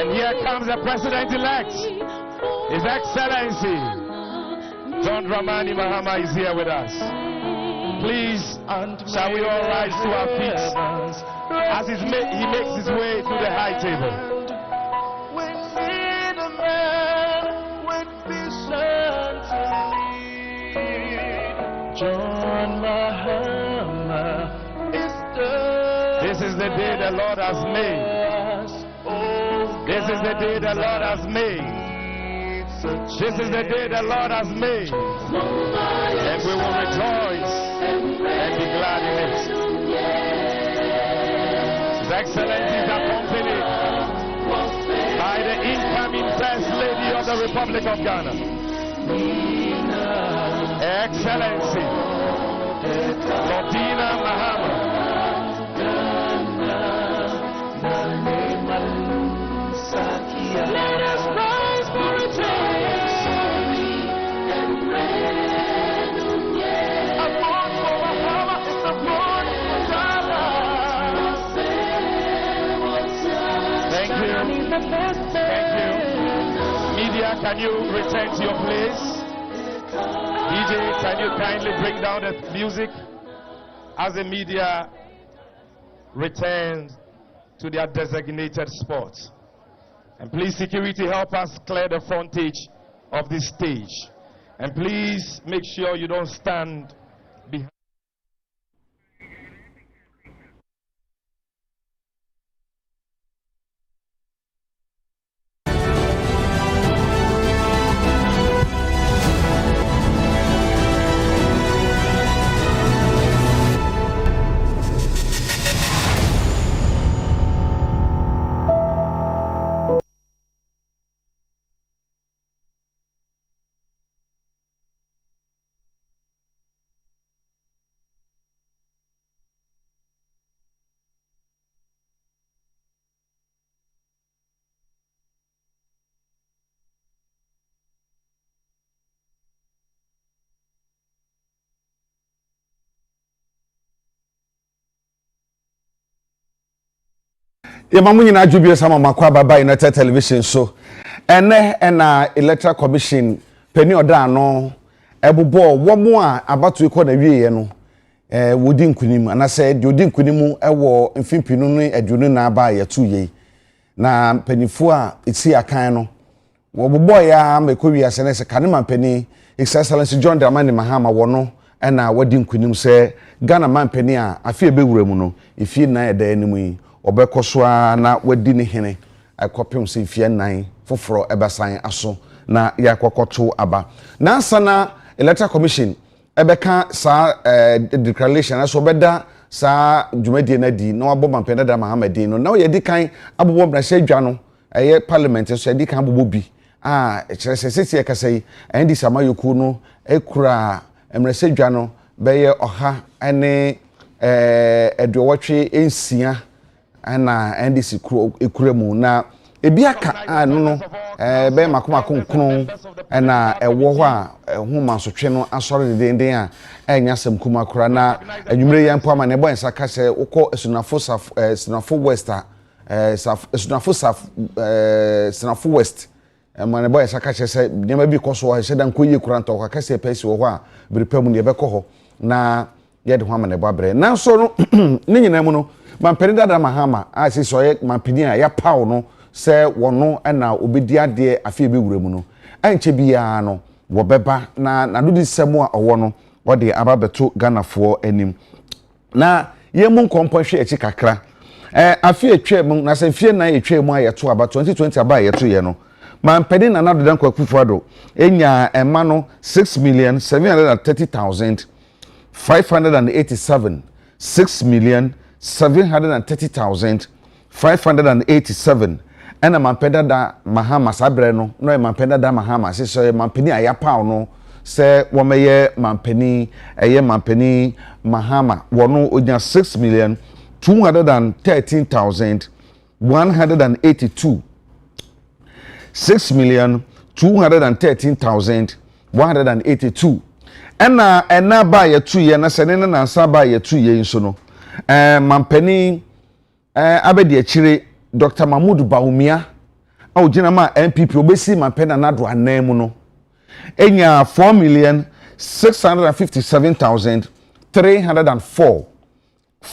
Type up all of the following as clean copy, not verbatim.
And here comes the president-elect, His Excellency John Dramani Mahama is here with us. Please, shall we all rise to our feet as he makes his way to the high table. We need a man with vision to lead. John Mahama is the. This is the day the Lord has made. This is the day the Lord has made. This is the day the Lord has made. And we will rejoice and be glad in it. His Excellency is accompanied by the incoming First Lady of the Republic of Ghana, Excellency Dramani Mahama. Let us rise for a change. A born for Mahama is a born for Ghana. Thank you. Thank you. Media, can you return to your place? DJ, can you kindly bring down the music as the media returns to their designated spots? And please, security, help us clear the frontage of this stage. And please make sure you don't stand behind. Yemamu nyina adwubie sama makwa baba United Television so ena Electoral Commission peni oda ano ebobo womo a abato iko na wieye no wodi nkunim anase de odi nkunimu ewo mfimpinu no adwunu na aba yetu ye na penifo a eti akan no wobobo ya mekowi asenese kanema peni His Excellency John Dramani Mahama wono ena wodi nkunim se Ghana man peni a afi ebewura mu no ifi na eda animu yi obekoswa na wadi ne hene akopem se fie nan foforo ebesan aso na yakokoto aba na sana Electoral Commission ebeka sa declaration aso beda sa dwumadi na di na wabo mampenda da Mahamadi no na ye di kan abobo bra hye dwa no eye parliament so ye di kan abobo bi kire sese ekasai endi samayoku no ekura emrese dwa no beye oha ene edwotwe ensia ana NDC ekuremu na ebi aka no be makoma konkron na ewo ho a huma sotwe no asore denden a enya sam kuma kura na anwumre yan po ama ne boy saka se ukọ Sunafo West Sunafo West ma ne boy saka se nyama bi koso ha shedan koye kura nto ka se pesi wo ho a biripam ne be kọ ho na ye de ho ama ne bo abre na so no ne nyina mu no mampeni dada Mahama asi soye mampeni a ya pawo no se wono na obedi ade afi be wura mu no anche bia no wo beba na dudi semu a owo no wode ababeto Ganafo anim na yemu nkompo hwe echi kakra afi etwem na se fie na etwem a yeto aba 2020 aba yeto ye no mampeni na nadodan kwakufuado enya ema no 6,730,587 6,730,587 ena mampenda da Mahama sabre no no mampenda da Mahama se mampeni ayapaw no se womeye mampeni Mahama wono onya 6,213,182 6,213,182 ena ba yetu ye na senene na nsa ba yetu ye nso no mampeni abedi akire Dr. Mahmoud Baumia au jinama MPP obesi mampena nado anemu no enya 4,657,304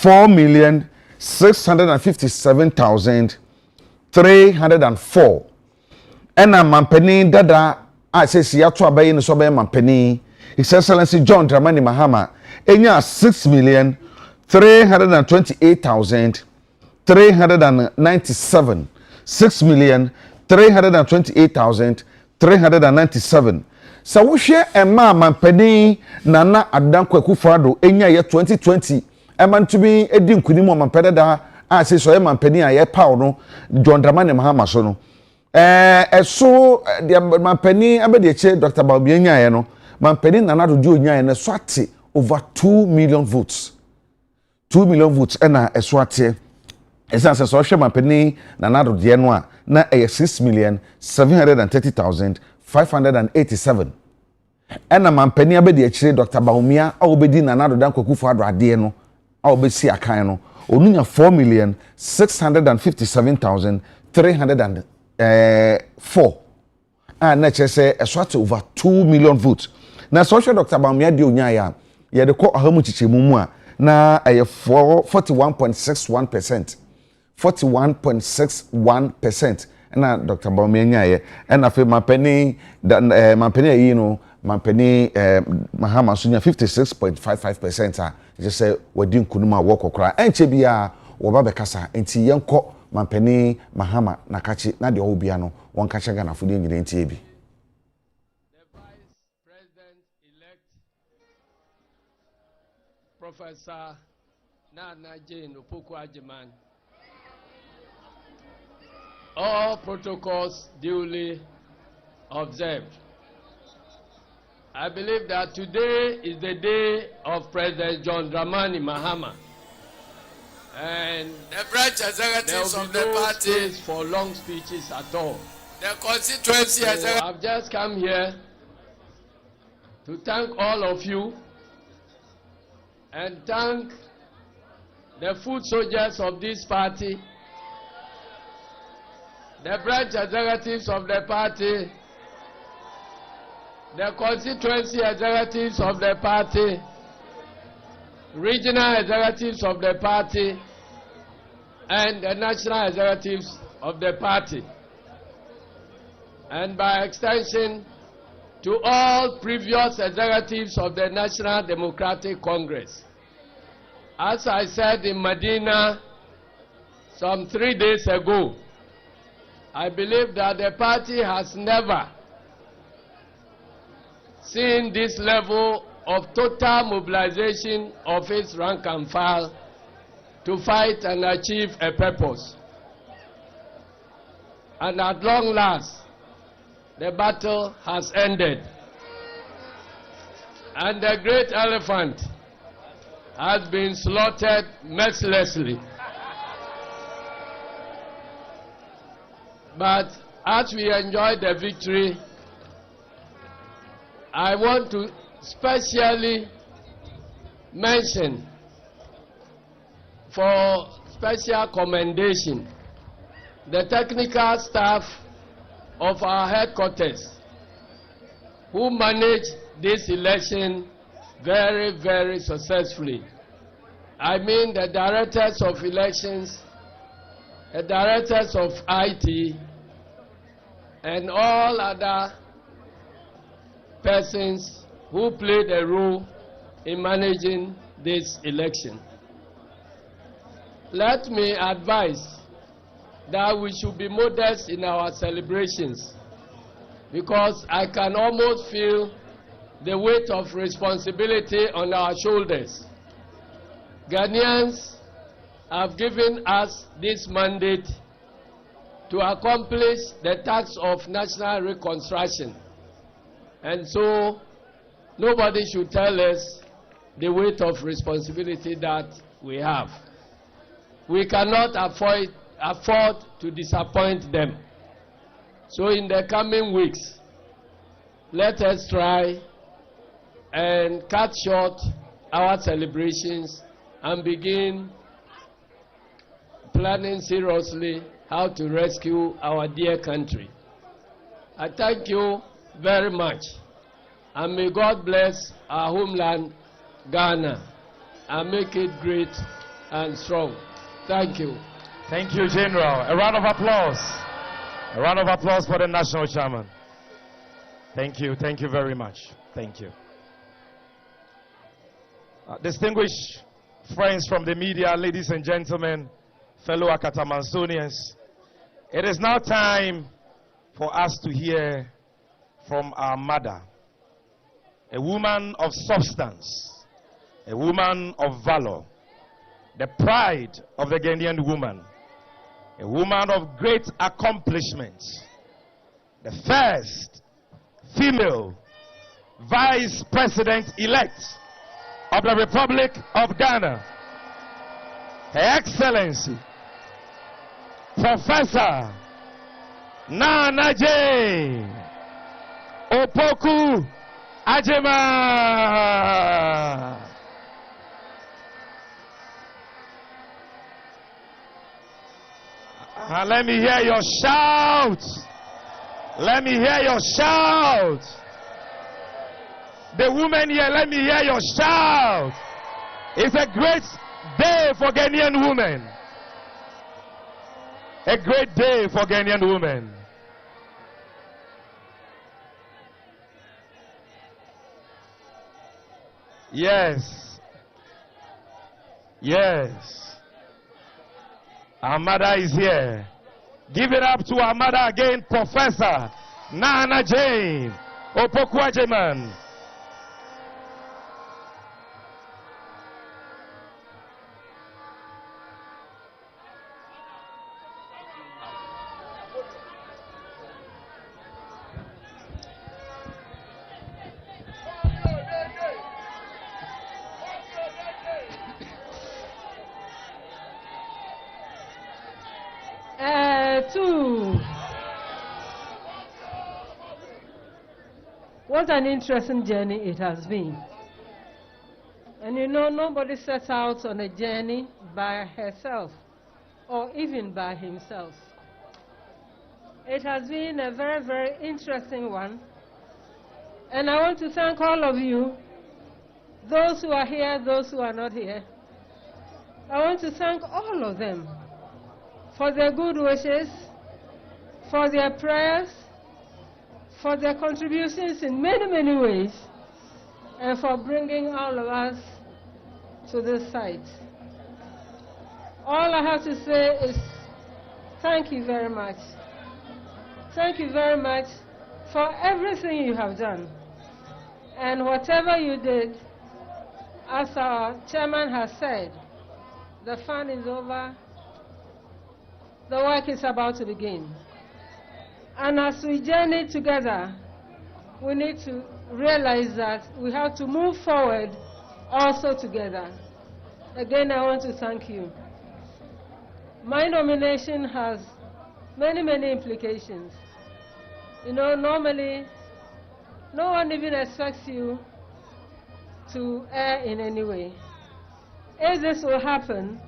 4,657,304 ena mampeni dada a sesi yato abaye ne so be mampeni His Excellency John Dramani Mahama enya 6,328,397 6,328,397 sa wo hwe ema mampeni nana Adanko Akufo-Addo enya ye 2020 ema ntumi edi nkunim o mampede da a se so mampeni a ye paw no John Dramani Mahama so no eso de mampeni abede eche Dr. Bawumia nya ye no mampeni nana do nya ye no so ate over 2 million votes 2 million votes ena eso ate esa se so hwe mampeni nana do de no a na 6,730,587 ena mampeni abedi akire Dr. Bawumia a obedi nana do Danko Akufo-Addo ade no a obesi akan no onunya 4,657,304 na chese eswate over 2 million votes na social Dr. Bawumia de onya ya ye de ko ahamu chichemu mu a na 41.61% 41.61% na Dr. Bawumia nyaye na fe mampeni yi no mampeni Mahama so nya 56.55% a je say wadi nkunuma wo kokora enche bia wo ba bekasa enti yenko mampeni Mahama na kachi na de obia no won kacha ga na fudi nyire enti ebi. The Vice President elect Professor Nana Jane Opoku-Agyeman. All protocols duly observed. I believe that today is the day of President John Dramani Mahama. And the branch executives of the party space for long speeches at all. The constituency So I've just come here to thank all of you and thank the foot soldiers of this party, the branch executives of the party, the constituency executives of the party, regional executives of the party, and the national executives of the party. And by extension, to all previous executives of the National Democratic Congress. As I said in Medina some 3 days ago, I believe that the party has never seen this level of total mobilization of its rank and file to fight and achieve a purpose. And at long last, the battle has ended. And the great elephant has been slaughtered mercilessly. But as we enjoy the victory, I want to specially mention for special commendation the technical staff of our headquarters who managed this election very, very successfully. I mean the directors of elections, the directors of IT, and all other persons who played a role in managing this election. Let me advise that we should be modest in our celebrations, because I can almost feel the weight of responsibility on our shoulders. Ghanaians have given us this mandate to accomplish the task of national reconstruction. And so nobody should tell us the weight of responsibility that we have. We cannot afford to disappoint them. So in the coming weeks, let us try and cut short our celebrations and begin planning seriously how to rescue our dear country. I thank you very much, and may God bless our homeland, Ghana, and make it great and strong. Thank you. Thank you, General. A round of applause. A round of applause for the National Chairman. Thank you. Thank you very much. Thank you. Distinguished friends from the media, ladies and gentlemen, fellow Akatamansonians, it is now time for us to hear from our mother, a woman of substance, a woman of valor, the pride of the Ghanaian woman, a woman of great accomplishments, the first female vice president-elect of the Republic of Ghana, Her Excellency, Professor Nana J. Opoku Ajema. Let me hear your shout. Let me hear your shout. The women here, let me hear your shout. It's a great day for Ghanaian women. A great day for Ghanaian women. Yes. Yes. Our mother is here. Give it up to our mother again, Professor Nana Jane Opoku Ajeman. What an interesting journey it has been. And you know, nobody sets out on a journey by herself or even by himself. It has been a very, very interesting one. And I want to thank all of you, those who are here, those who are not here. I want to thank all of them for their good wishes, for their prayers, for their contributions in many, many ways, and for bringing all of us to this site. All I have to say is thank you very much. Thank you very much for everything you have done. And whatever you did, as our chairman has said, the fun is over, the work is about to begin. And as we journey together, we need to realize that we have to move forward also together. Again, I want to thank you. My nomination has many, many implications. You know, normally, no one even expects you to err in any way. If this will happen,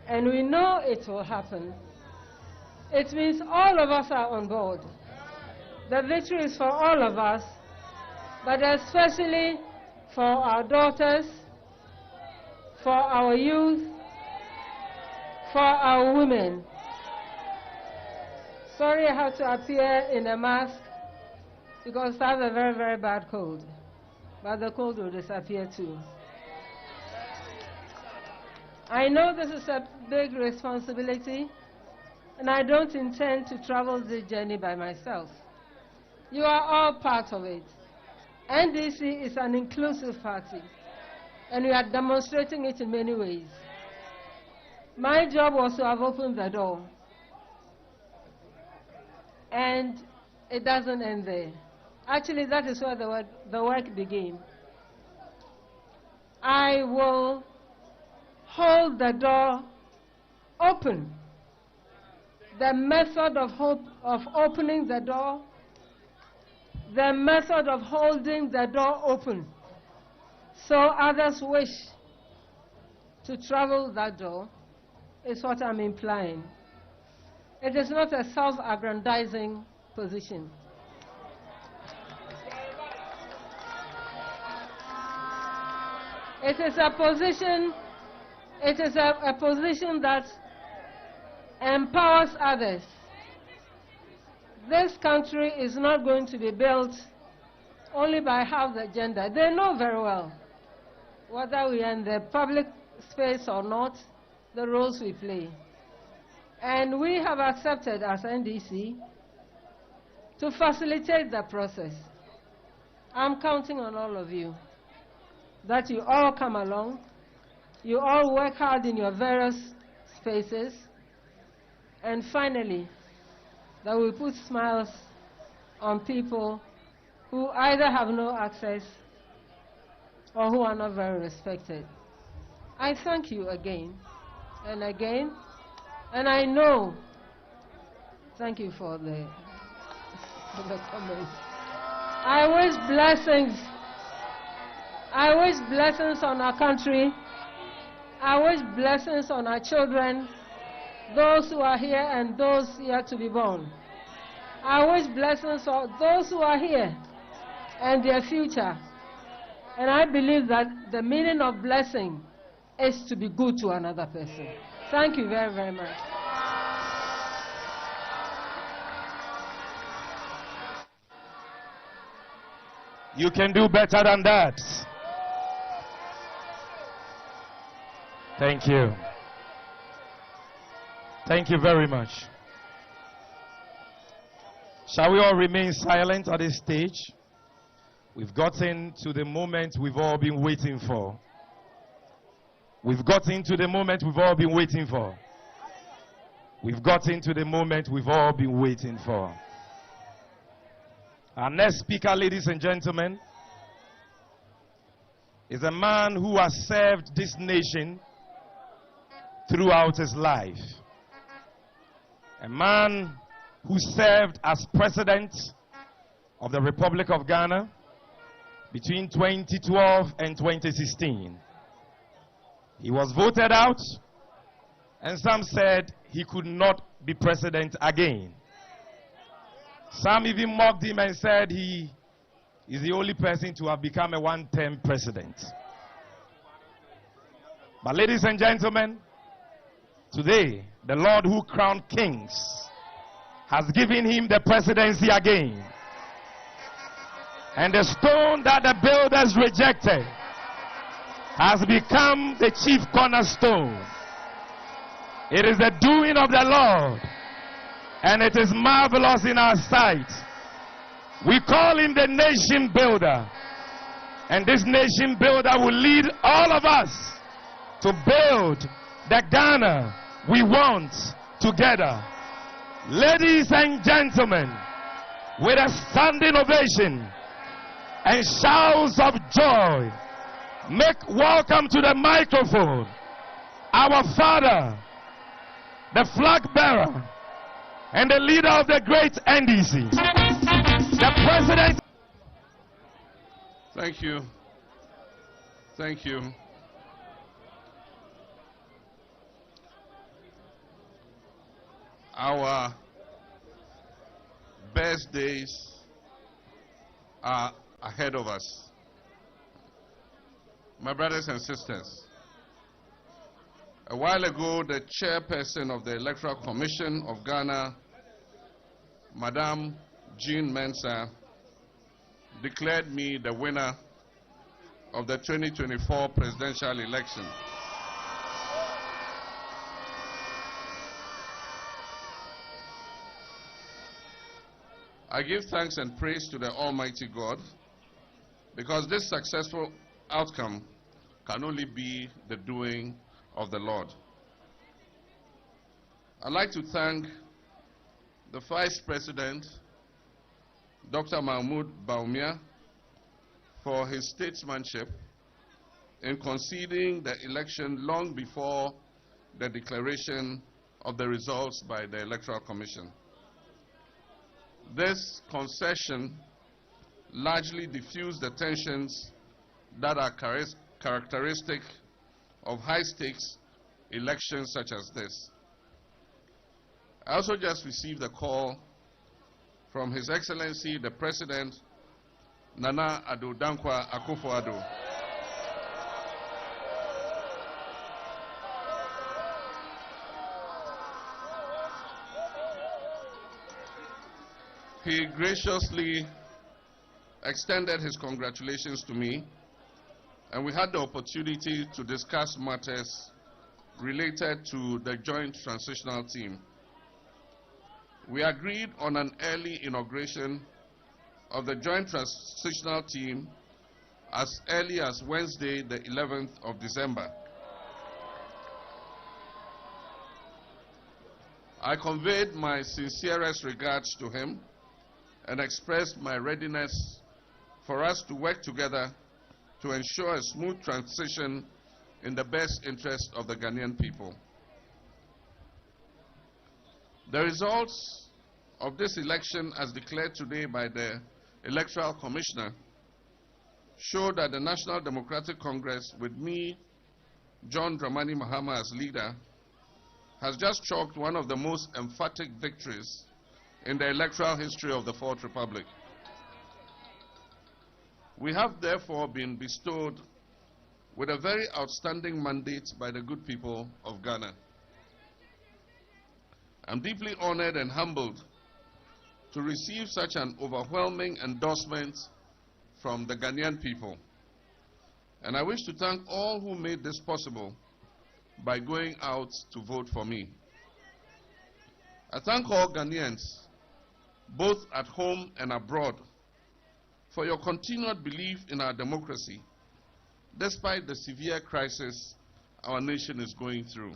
and we know it will happen, it means all of us are on board. The victory is for all of us, but especially for our daughters, for our youth, for our women. Sorry I have to appear in a mask because I have a very, very bad cold. But the cold will disappear too. I know this is a big responsibility, and I don't intend to travel this journey by myself. You are all part of it. NDC is an inclusive party, and we are demonstrating it in many ways. My job was to have opened the door, and it doesn't end there. Actually, that is where the work began. I will hold the door open. The method of opening the door, the method of holding the door open, so others wish to travel that door is what I'm implying. It is not a self-aggrandizing position. It is a position that empowers others. This country is not going to be built only by half the gender. They know very well, whether we are in the public space or not, the roles we play. And we have accepted as NDC to facilitate the process. I'm counting on all of you, that you all come along, you all work hard in your various spaces, and finally, that we put smiles on people who either have no access or who are not very respected. I thank you again and again, and I know, thank you for the comments. I wish blessings on our country. I wish blessings on our children, those who are here and those yet to be born. I wish blessings on those who are here and their future. And I believe that the meaning of blessing is to be good to another person. Thank you very, very much. You can do better than that. Thank you. Thank you very much. Shall we all remain silent at this stage? We've gotten to the moment we've all been waiting for. We've gotten to the moment we've all been waiting for. We've gotten to the moment we've all been waiting for. Our next speaker, ladies and gentlemen, is a man who has served this nation throughout his life. A man who served as president of the Republic of Ghana between 2012 and 2016. He was voted out, and some said he could not be president again. Some even mocked him and said he is the only person to have become a one-term president. But ladies and gentlemen, today, the Lord who crowned kings has given him the presidency again. And the stone that the builders rejected has become the chief cornerstone. It is the doing of the Lord, and it is marvelous in our sight. We call him the nation builder, and this nation builder will lead all of us to build the Ghana we want together. Ladies and gentlemen, with a standing ovation and shouts of joy, make welcome to the microphone our father, the flag bearer, and the leader of the great NDC, the president. Thank you. Thank you. Our best days are ahead of us. My brothers and sisters, a while ago, the chairperson of the Electoral Commission of Ghana, Madame Jean Mensah, declared me the winner of the 2024 presidential election. I give thanks and praise to the Almighty God, because this successful outcome can only be the doing of the Lord. I'd like to thank the Vice President, Dr. Mahmoud Bawumia, for his statesmanship in conceding the election long before the declaration of the results by the Electoral Commission. This concession largely diffused the tensions that are characteristic of high-stakes elections such as this. I also just received a call from His Excellency the President, Nana Addo Dankwa Akufo-Addo. He graciously extended his congratulations to me, and we had the opportunity to discuss matters related to the joint transitional team. We agreed on an early inauguration of the joint transitional team as early as Wednesday, the 11th of December. I conveyed my sincerest regards to him and expressed my readiness for us to work together to ensure a smooth transition in the best interest of the Ghanaian people. The results of this election, as declared today by the Electoral Commissioner, show that the National Democratic Congress, with me, John Dramani Mahama, as leader, has just chalked one of the most emphatic victories in the electoral history of the Fourth Republic. We have therefore been bestowed with a very outstanding mandate by the good people of Ghana. I'm deeply honored and humbled to receive such an overwhelming endorsement from the Ghanaian people. And I wish to thank all who made this possible by going out to vote for me. I thank all Ghanaians, both at home and abroad, for your continued belief in our democracy, despite the severe crisis our nation is going through.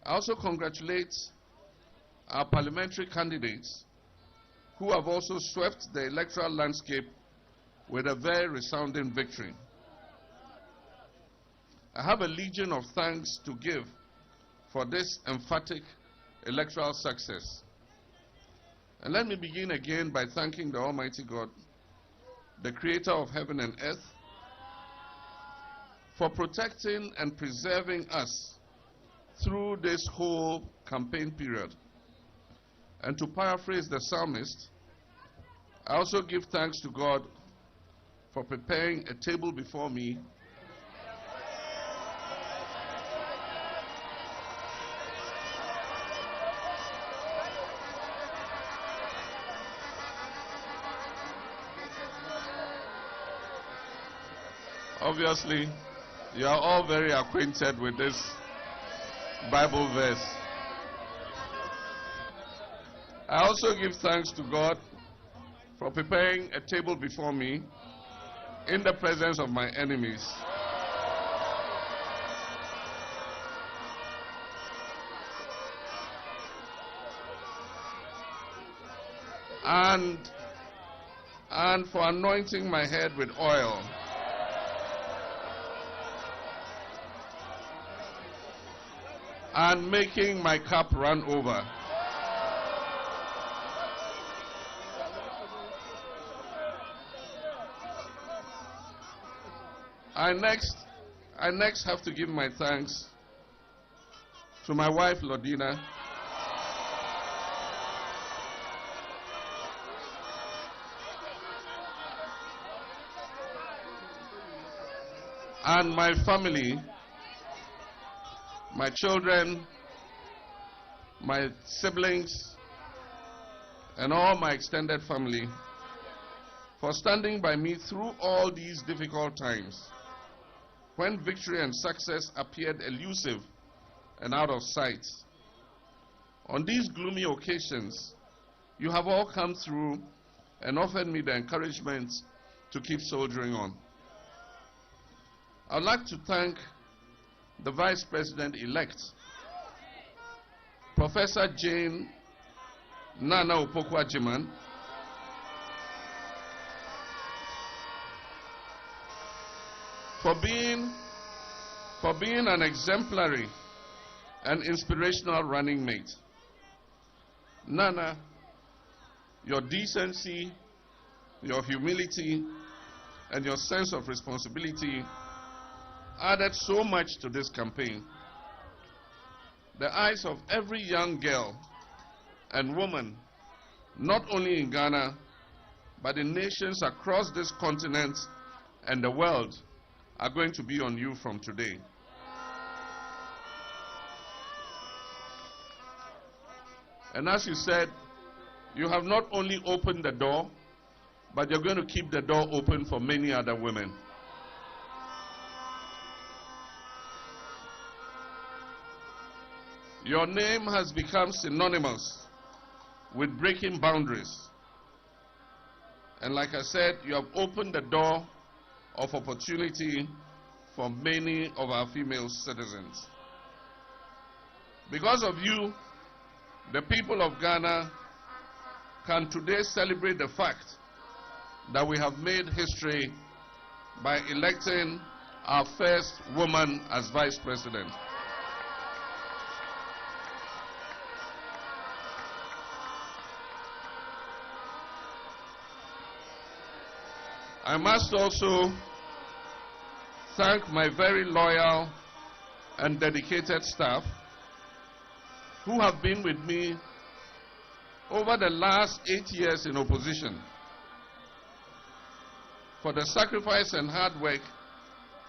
I also congratulate our parliamentary candidates who have also swept the electoral landscape with a very resounding victory. I have a legion of thanks to give for this emphatic electoral success. And let me begin again by thanking the Almighty God, the creator of heaven and earth, for protecting and preserving us through this whole campaign period. And to paraphrase the psalmist, I also give thanks to God for preparing a table before me Obviously, you are all very acquainted with this Bible verse. I also give thanks to God for preparing a table before me in the presence of my enemies. And for anointing my head with oil. And making my cup run over. I next have to give my thanks to my wife, Lodina, and my family, my children, my siblings, and all my extended family for standing by me through all these difficult times when victory and success appeared elusive and out of sight. On these gloomy occasions, you have all come through and offered me the encouragement to keep soldiering on. I'd like to thank the Vice President-elect, Professor Jane Nana Opoku-Agyeman, for being an exemplary and inspirational running mate. Nana, your decency, your humility, and your sense of responsibility added so much to this campaign. The eyes of every young girl and woman, not only in Ghana, but in nations across this continent and the world, are going to be on you from today. And as you said, you have not only opened the door, but you're going to keep the door open for many other women. Your name has become synonymous with breaking boundaries. And like I said, you have opened the door of opportunity for many of our female citizens. Because of you, the people of Ghana can today celebrate the fact that we have made history by electing our first woman as vice president. I must also thank my very loyal and dedicated staff who have been with me over the last 8 years in opposition for the sacrifice and hard work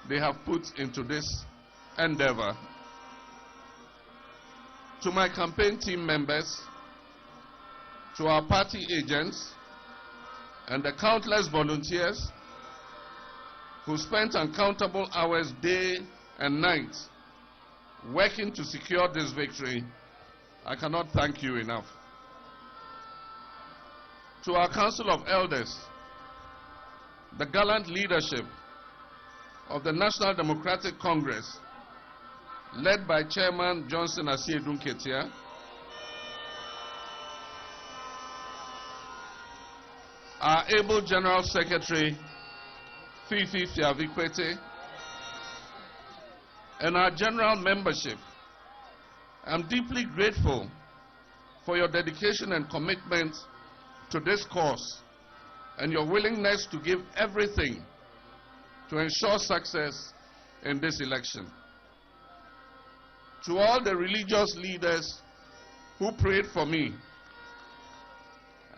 they have put into this endeavor. To my campaign team members, to our party agents, and the countless volunteers who spent uncountable hours day and night working to secure this victory, I cannot thank you enough. To our Council of Elders, the gallant leadership of the National Democratic Congress, led by Chairman Johnson Asiedu Nketia, our able General Secretary, Fifi Fiavikwete, and our general membership, I'm deeply grateful for your dedication and commitment to this cause and your willingness to give everything to ensure success in this election. To all the religious leaders who prayed for me,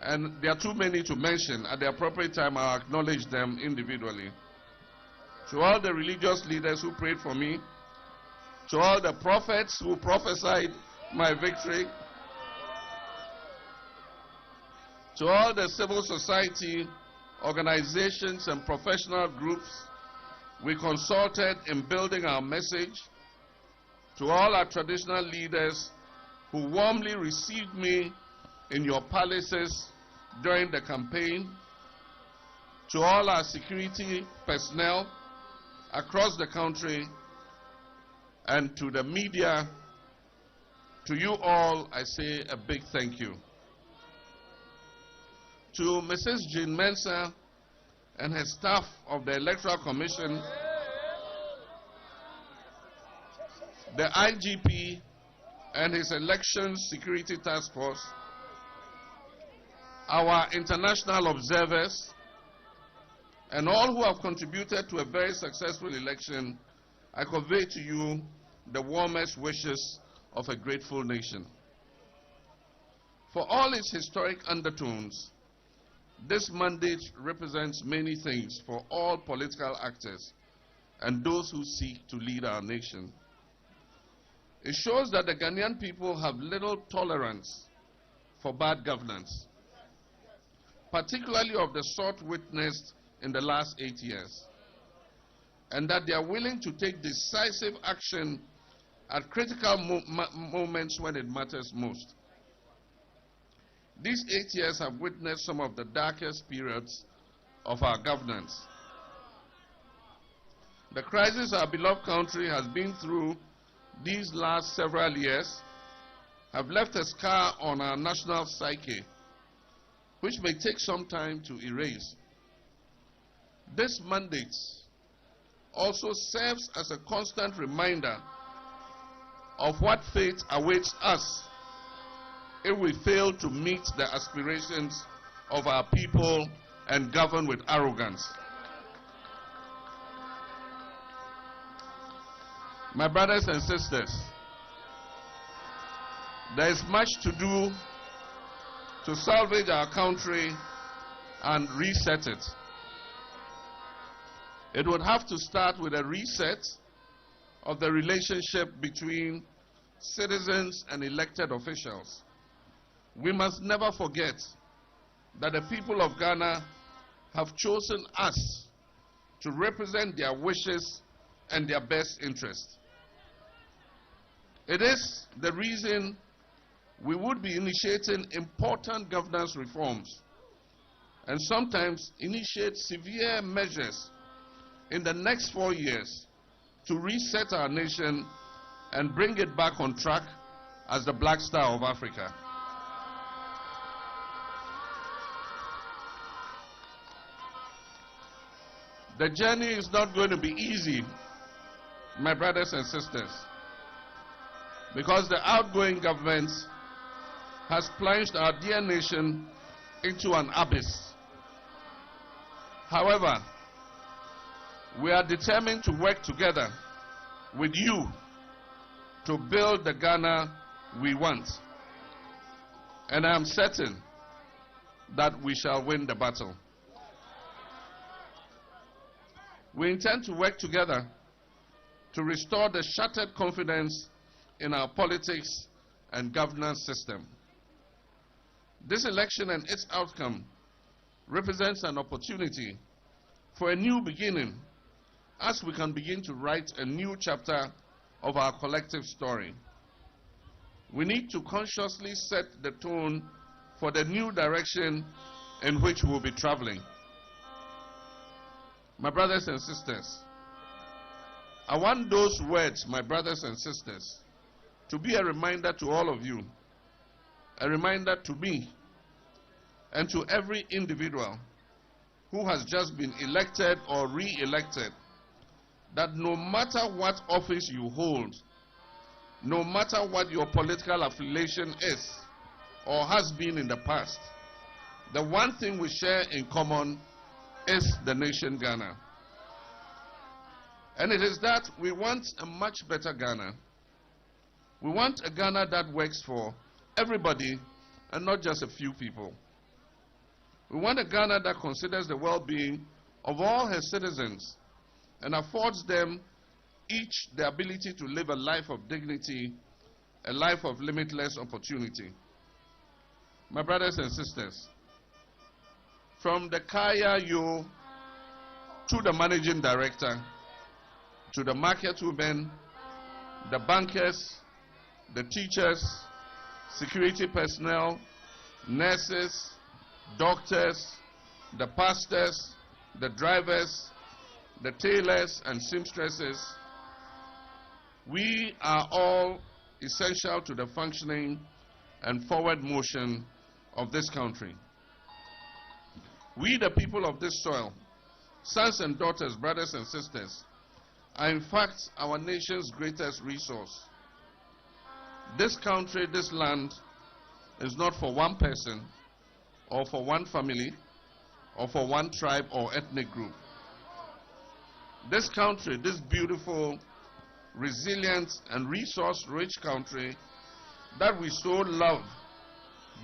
and there are too many to mention, at the appropriate time I'll acknowledge them individually. To all the religious leaders who prayed for me, to all the prophets who prophesied my victory, to all the civil society organizations and professional groups we consulted in building our message, to all our traditional leaders who warmly received me in your palaces during the campaign, to all our security personnel across the country, and to the media, to you all, I say a big thank you. To Mrs. Jean Mensah and her staff of the Electoral Commission, the IGP and his Elections Security Task Force, our international observers, and all who have contributed to a very successful election, I convey to you the warmest wishes of a grateful nation. For all its historic undertones, this mandate represents many things for all political actors and those who seek to lead our nation. It shows that the Ghanaian people have little tolerance for bad governance, particularly of the sort witnessed in the last 8 years, and that they are willing to take decisive action at critical moments when it matters most. These 8 years have witnessed some of the darkest periods of our governance. The crisis our beloved country has been through these last several years have left a scar on our national psyche, which may take some time to erase. This mandate also serves as a constant reminder of what fate awaits us if we fail to meet the aspirations of our people and govern with arrogance. My brothers and sisters, there is much to do to salvage our country and reset it. It would have to start with a reset of the relationship between citizens and elected officials. We must never forget that the people of Ghana have chosen us to represent their wishes and their best interests. It is the reason we would be initiating important governance reforms and sometimes initiate severe measures in the next 4 years to reset our nation and bring it back on track as the Black Star of Africa. The journey is not going to be easy, my brothers and sisters, because the outgoing government has plunged our dear nation into an abyss. However, we are determined to work together with you to build the Ghana we want. And I am certain that we shall win the battle. We intend to work together to restore the shattered confidence in our politics and governance system. This election and its outcome represents an opportunity for a new beginning as we can begin to write a new chapter of our collective story. We need to consciously set the tone for the new direction in which we will be traveling. My brothers and sisters, I want those words, my brothers and sisters, to be a reminder to all of you, a reminder to me, and to every individual who has just been elected or re-elected, that no matter what office you hold, no matter what your political affiliation is or has been in the past, the one thing we share in common is the nation Ghana. And it is that we want a much better Ghana. We want a Ghana that works for everybody and not just a few people. We want a Ghana that considers the well-being of all her citizens and affords them each the ability to live a life of dignity, a life of limitless opportunity. My brothers and sisters, from the Kaya Yo to the managing director, to the market women, the bankers, the teachers, security personnel, nurses, doctors, the pastors, the drivers, the tailors and seamstresses, we are all essential to the functioning and forward motion of this country. We, the people of this soil, sons and daughters, brothers and sisters, are in fact our nation's greatest resource. This country, this land, is not for one person, or for one family, or for one tribe or ethnic group. This country, this beautiful, resilient, and resource-rich country that we so love,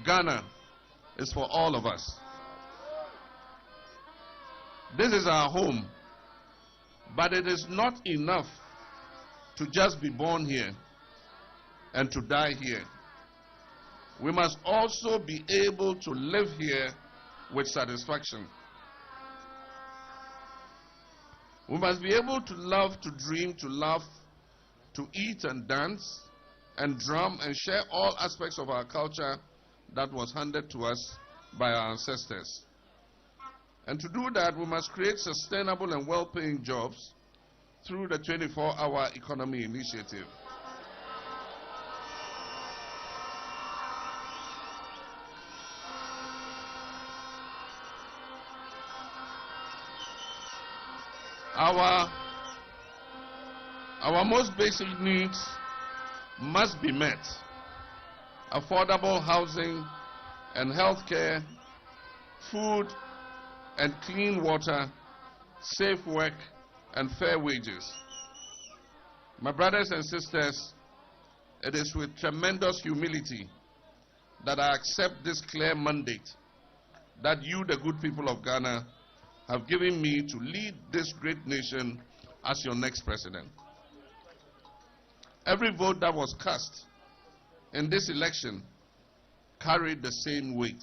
Ghana, is for all of us. This is our home, but it is not enough to just be born here and to die here. We must also be able to live here with satisfaction. We must be able to love, to dream, to laugh, to eat and dance and drum and share all aspects of our culture that was handed to us by our ancestors. And to do that, we must create sustainable and well-paying jobs through the 24-hour economy initiative. Our most basic needs must be met. Affordable housing and health care, food and clean water, safe work and fair wages. My brothers and sisters, it is with tremendous humility that I accept this clear mandate that you, the good people of Ghana, have given me to lead this great nation as your next president. Every vote that was cast in this election carried the same weight.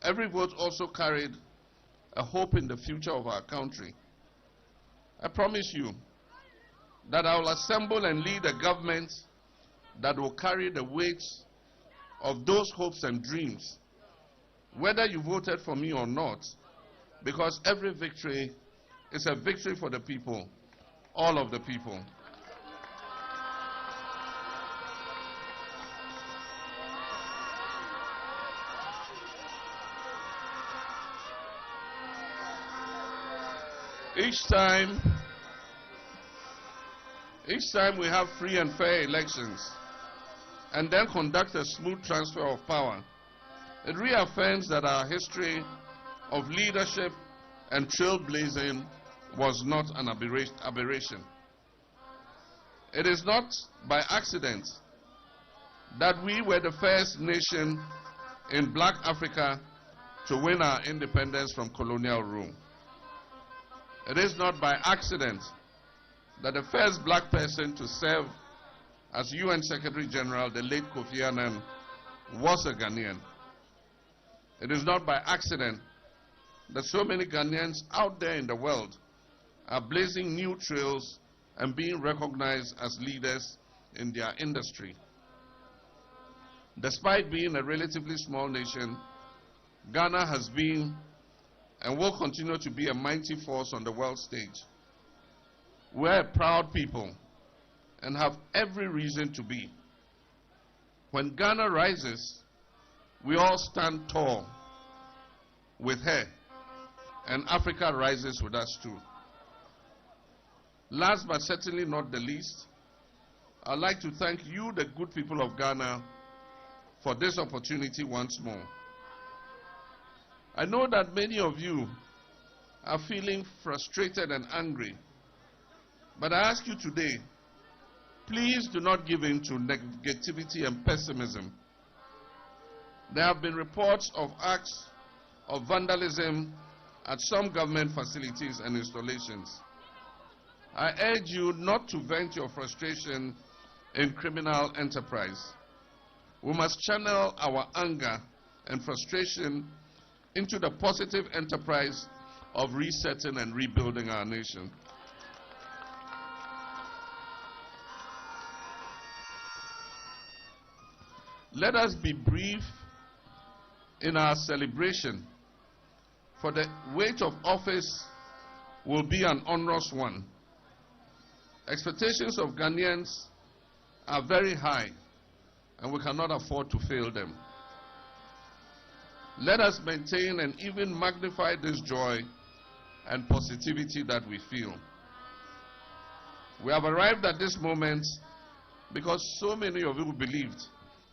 Every vote also carried a hope in the future of our country. I promise you that I will assemble and lead a government that will carry the weight of those hopes and dreams, whether you voted for me or not, because every victory is a victory for the people, all of the people. Each time we have free and fair elections and then conduct a smooth transfer of power, it reaffirms that our history of leadership and trailblazing was not an aberration. It is not by accident that we were the first nation in Black Africa to win our independence from colonial rule. It is not by accident that the first black person to serve as UN Secretary General, the late Kofi Annan, was a Ghanaian. It is not by accident that so many Ghanaians out there in the world are blazing new trails and being recognized as leaders in their industry. Despite being a relatively small nation, Ghana has been and will continue to be a mighty force on the world stage. We're a proud people and have every reason to be. When Ghana rises, we all stand tall with her, and Africa rises with us too. Last but certainly not the least, I'd like to thank you, the good people of Ghana, for this opportunity once more. I know that many of you are feeling frustrated and angry, but I ask you today, please do not give in to negativity and pessimism. There have been reports of acts of vandalism at some government facilities and installations. I urge you not to vent your frustration in criminal enterprise. We must channel our anger and frustration into the positive enterprise of resetting and rebuilding our nation. Let us be brief in our celebration, for the weight of office will be an onerous one. Expectations of Ghanaians are very high, and we cannot afford to fail them. Let us maintain and even magnify this joy and positivity that we feel. We have arrived at this moment because so many of you believed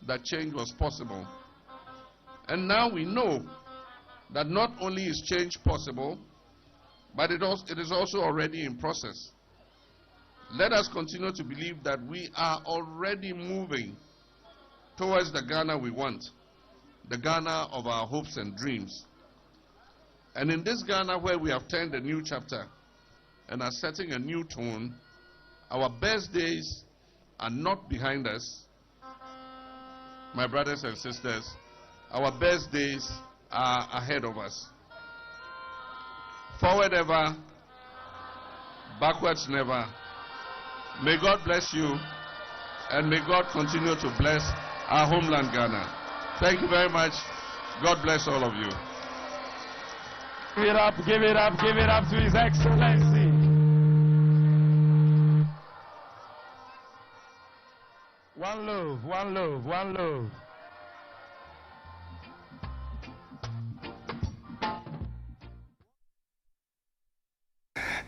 that change was possible. And now we know that not only is change possible, but it is also already in process. Let us continue to believe that we are already moving towards the Ghana we want, the Ghana of our hopes and dreams. And in this Ghana where we have turned a new chapter and are setting a new tone, our best days are not behind us. My brothers and sisters, our best days are ahead of us. Forward ever, backwards never. May God bless you, and may God continue to bless our homeland Ghana. Thank you very much. God bless all of you. Give it up, give it up, give it up to His Excellency. One love, one love, one love.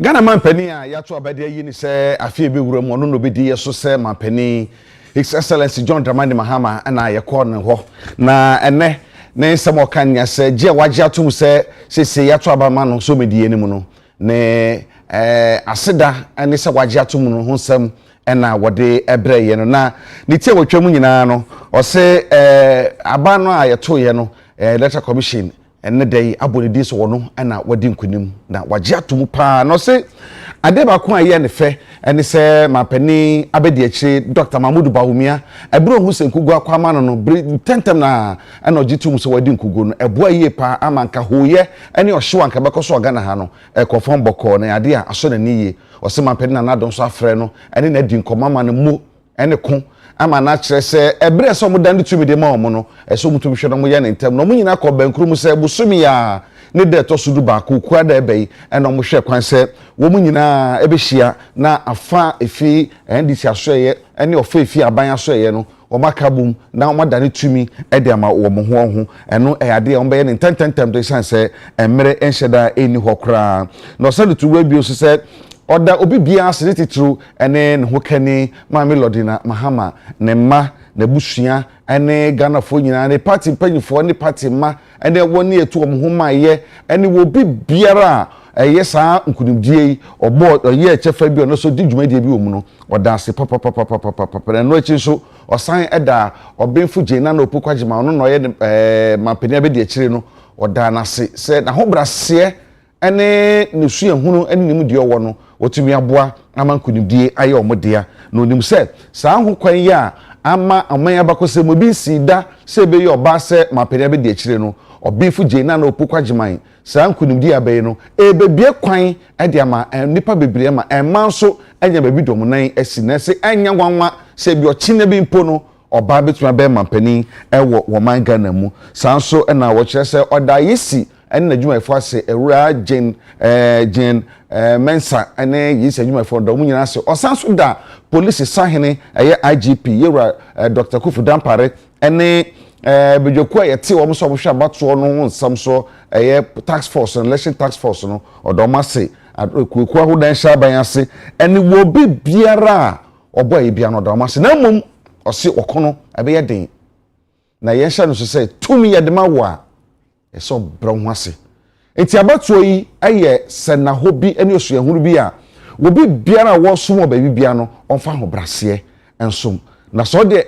Ghana mampani a yato abade yi ni se afie be wura mu no no be di yeso se mampani His Excellency John Dramani Mahama na yekọ ne ho na ene ne nsemo kan ya se je waje atum se yato abama no so medie ni mu no ne aseda ene se wagye atom no ho nsam ena wode ebre ye no na ne tie wotwam nyina no o se aba no a yeto ye no electoral commission ene dai abonedi so wono ena wadi nkunim na wagye atom pa no se ade ba ko aye ne fe ene se mapani abedi akire Dr. Mahama Bawumia ebro hu se nkugu akwama no tentem na ena ogitum so wadi nkugu no ebo aye pa amanka hoye ene ohwe anka bekoso Ghana ha no ekofon boko na ade a aso na niye o se mapani na nadon so afre no ene na di nkomama no mo ene ko ama na kire se ebre so mo dan tumi de ma omo no eso mutum hwe no mo ye ne ntem no mo nyina ko bankuru mu se busumi ya ne de to sudu ba ko kwa da ebe ena mo hwe kwan se wo mu nyina ebehia na afa efi ndisi asoye ene ofa efi aban asoye no o makabum na o madane tumi e de ama wo mo ho eno eyade o be ye ne tententem de sanse emre enhyeda eni hokra no se lutu we bi o se oda obi bia ase titru ene ne ho kani Dramani Mahama ne ma na busua ene Ghana fo nyina ne party panyifo ne party ma ene woni etu om ho maye ene wo bi biara yesa nkunimdie obo oye chefa bi ono so di dwumadie bi omu no oda ase papa no echi so osan eda obenfu jena na opokwagema ono no ye mapenia be di akire no oda na se na ho brase ene ne su ehunu ene nim die owo no wotumi aboa ama nkunimdie aye omodea na onim se saa ho kwan ya ama aman abakose mo bi sida se be ye oba se mapenia be di akire no obenfu jena na opokwagema saa nkunimdie abaye no ebebie kwan ede ama nipa bebre ma emma nso enya babi dom nan asi na se enya nwanwa se bi ochine bi mpo no oba betuma be mampani ewo wo man Ghana mu saa nso na wo kire se oda yesi ene na dwuma efo ase ewura Jane Mensa ene yesi dwuma efo do mu nyina se osanso da police sahene eye IGP yewura Dr. Kufu Dampare ene bejoku ayete wo so hwe abato no nsam so tax force election tax force no odomase akuku ahodan sha ban ase ene wo bi biara obo aye bia no odomase na mum ose okono abe den na ye sha no so say tumi ye de ma wo a eso bro ho ase enti abato yi aye sena hobi ene osu ehuru bi a wo bi biara wo so mo ba bi bia no onfa ho brase ensom na so de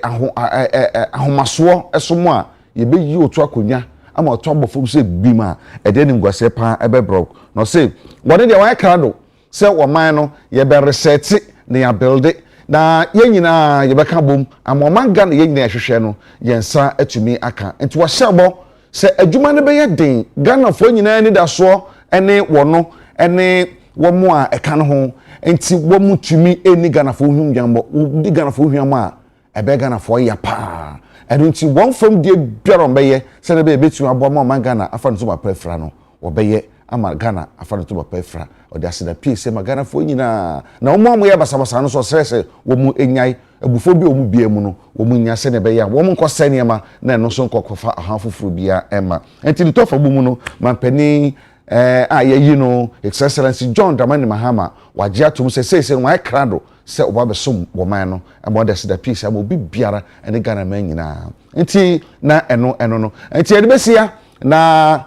ahomaso esomo a ye be yi otu akonya ama otu abofo se bima e de ngwase pa ebe bro no say wode de wan krado se wo man no ye be reset na ya build na ye nyina ye be ka bom ama man ga na ye nyina hwehwe no ye nsa atumi aka enti wo hyebo se adwuma ne be ye den Ghana fo nyina ni da so ene wo no ene wo mo a eka no ho enti wo mutumi eni Ghana fo hwum jambo di Ghana fo hwum a ebe Ghana fo ya pa edunti won from die biaron beye se na be betu abo ma Ghana afa no ba prefra no wo beye ama Ghana afa no ba prefra o de aseda pie ma Ghana fo nyina na wo mo ya basabasa no so sese wo mu enyai abufo bi o mu bia mu no wo mu nya se na be ya wo mu nkose ne ma na no so nkokofa ahafufuru bia ema enti ntofa bu mu no mampani ye no Excellency Dramani Mahama wagye atom se wan krado se oba besom wo man no amo de se da peace amo bi biara ene Ghana man nyina enti na eno no enti ye de besia na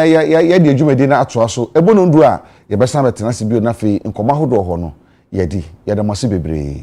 ye de adwumadi na atoa so ebo no ndu a ye besa betena se bio na fe nkoma hodo ho no ye de mase bebre